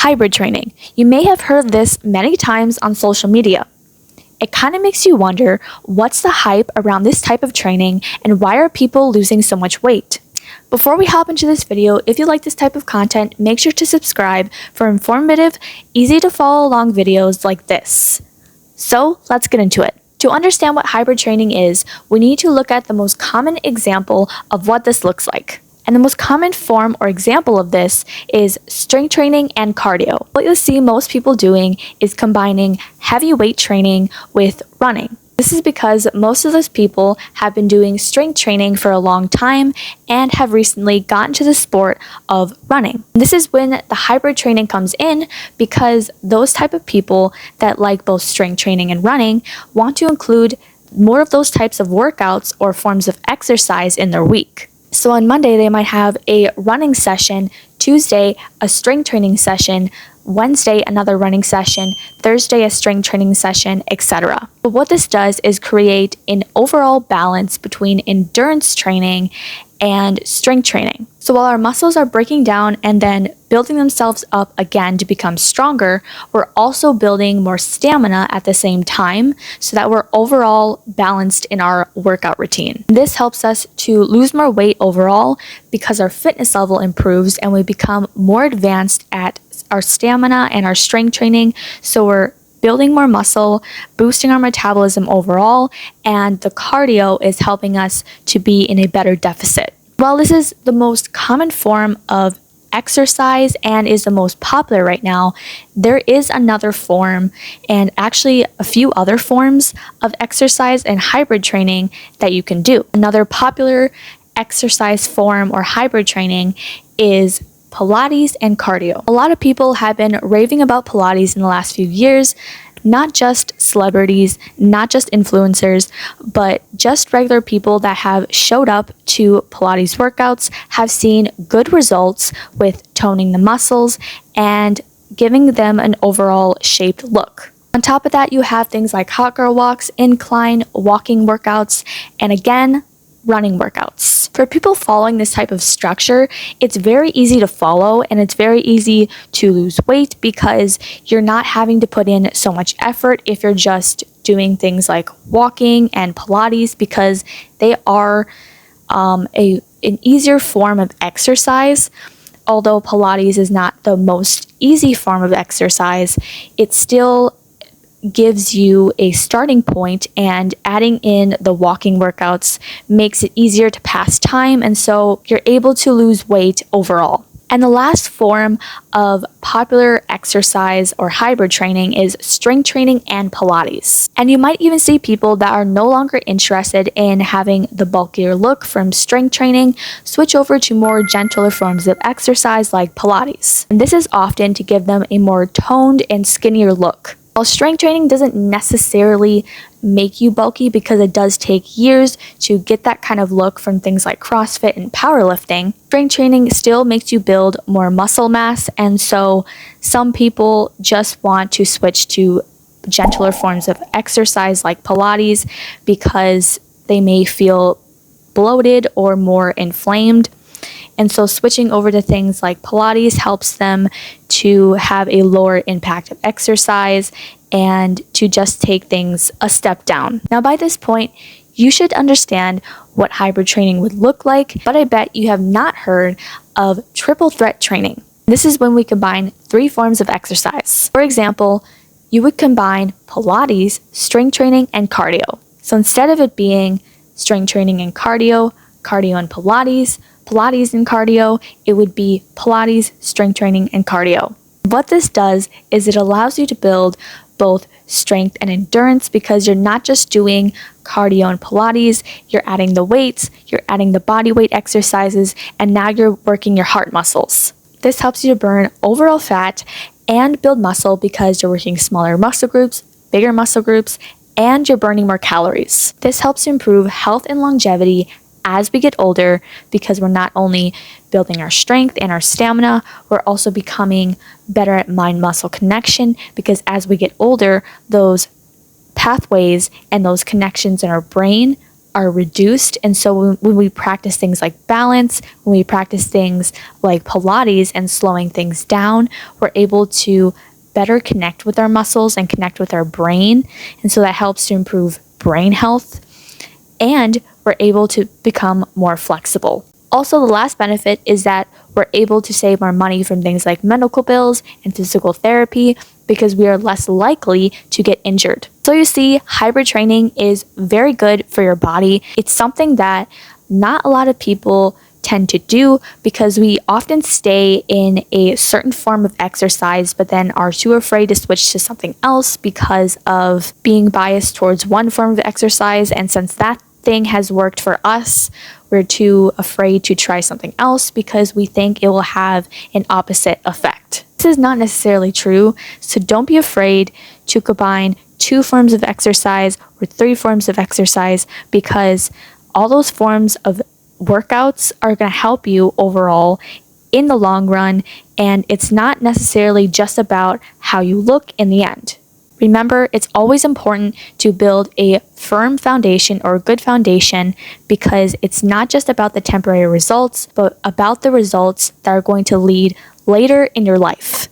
Hybrid training. You may have heard this many times on social media. It kind of makes you wonder, what's the hype around this type of training and why are people losing so much weight? Before we hop into this video, if you like this type of content, make sure to subscribe for informative, easy to follow along videos like this. So let's get into it. To understand what hybrid training is, we need to look at the most common example of what this looks like. And the most common form or example of this is strength training and cardio. What you'll see most people doing is combining heavy weight training with running. This is because most of those people have been doing strength training for a long time and have recently gotten to the sport of running. This is when the hybrid training comes in, because those type of people that like both strength training and running want to include more of those types of workouts or forms of exercise in their week. So on Monday, they might have a running session, Tuesday, a strength training session, Wednesday, another running session, Thursday, a strength training session, etc. But what this does is create an overall balance between endurance training and strength training. So while our muscles are breaking down and then building themselves up again to become stronger, we're also building more stamina at the same time so that we're overall balanced in our workout routine. This helps us to lose more weight overall because our fitness level improves and we become more advanced at our stamina and our strength training. So we're building more muscle, boosting our metabolism overall, and the cardio is helping us to be in a better deficit. While this is the most common form of exercise and is the most popular right now, there is another form and actually a few other forms of exercise and hybrid training that you can do. Another popular exercise form or hybrid training is Pilates and cardio. A lot of people have been raving about Pilates in the last few years, not just celebrities, not just influencers, but just regular people that have showed up to Pilates workouts have seen good results with toning the muscles and giving them an overall shaped look. On top of that, you have things like hot girl walks, incline, walking workouts, and again, running workouts. For people following this type of structure, it's very easy to follow and it's very easy to lose weight because you're not having to put in so much effort if you're just doing things like walking and Pilates, because they are an easier form of exercise. Although Pilates is not the most easy form of exercise, it still gives you a starting point, and adding in the walking workouts makes it easier to pass time, and so you're able to lose weight overall. And the last form of popular exercise or hybrid training is strength training and Pilates. And you might even see people that are no longer interested in having the bulkier look from strength training switch over to more gentler forms of exercise like Pilates. And this is often to give them a more toned and skinnier look. While strength training doesn't necessarily make you bulky, because it does take years to get that kind of look from things like CrossFit and powerlifting, strength training still makes you build more muscle mass, and so some people just want to switch to gentler forms of exercise like Pilates because they may feel bloated or more inflamed. And so switching over to things like Pilates helps them to have a lower impact of exercise and to just take things a step down. Now, by this point, you should understand what hybrid training would look like, but I bet you have not heard of triple threat training. This is when we combine 3 forms of exercise. For example, you would combine Pilates, strength training, and cardio. So instead of it being strength training and cardio, cardio and Pilates, Pilates and cardio, it would be Pilates, strength training, and cardio. What this does is it allows you to build both strength and endurance, because you're not just doing cardio and Pilates, you're adding the weights, you're adding the body weight exercises, and now you're working your heart muscles. This helps you to burn overall fat and build muscle because you're working smaller muscle groups, bigger muscle groups, and you're burning more calories. This helps to improve health and longevity as we get older, because we're not only building our strength and our stamina, we're also becoming better at mind-muscle connection, because as we get older, those pathways and those connections in our brain are reduced. And so when we practice things like balance, when we practice things like Pilates and slowing things down, we're able to better connect with our muscles and connect with our brain. And so that helps to improve brain health, and we're able to become more flexible. Also, the last benefit is that we're able to save more money from things like medical bills and physical therapy because we are less likely to get injured. So you see, hybrid training is very good for your body. It's something that not a lot of people tend to do because we often stay in a certain form of exercise but then are too afraid to switch to something else because of being biased towards one form of exercise. And since that thing has worked for us, we're too afraid to try something else because we think it will have an opposite effect. This is not necessarily true, so don't be afraid to combine 2 forms of exercise or 3 forms of exercise, because all those forms of workouts are going to help you overall in the long run, and it's not necessarily just about how you look in the end. Remember, it's always important to build a firm foundation or a good foundation, because it's not just about the temporary results, but about the results that are going to lead later in your life.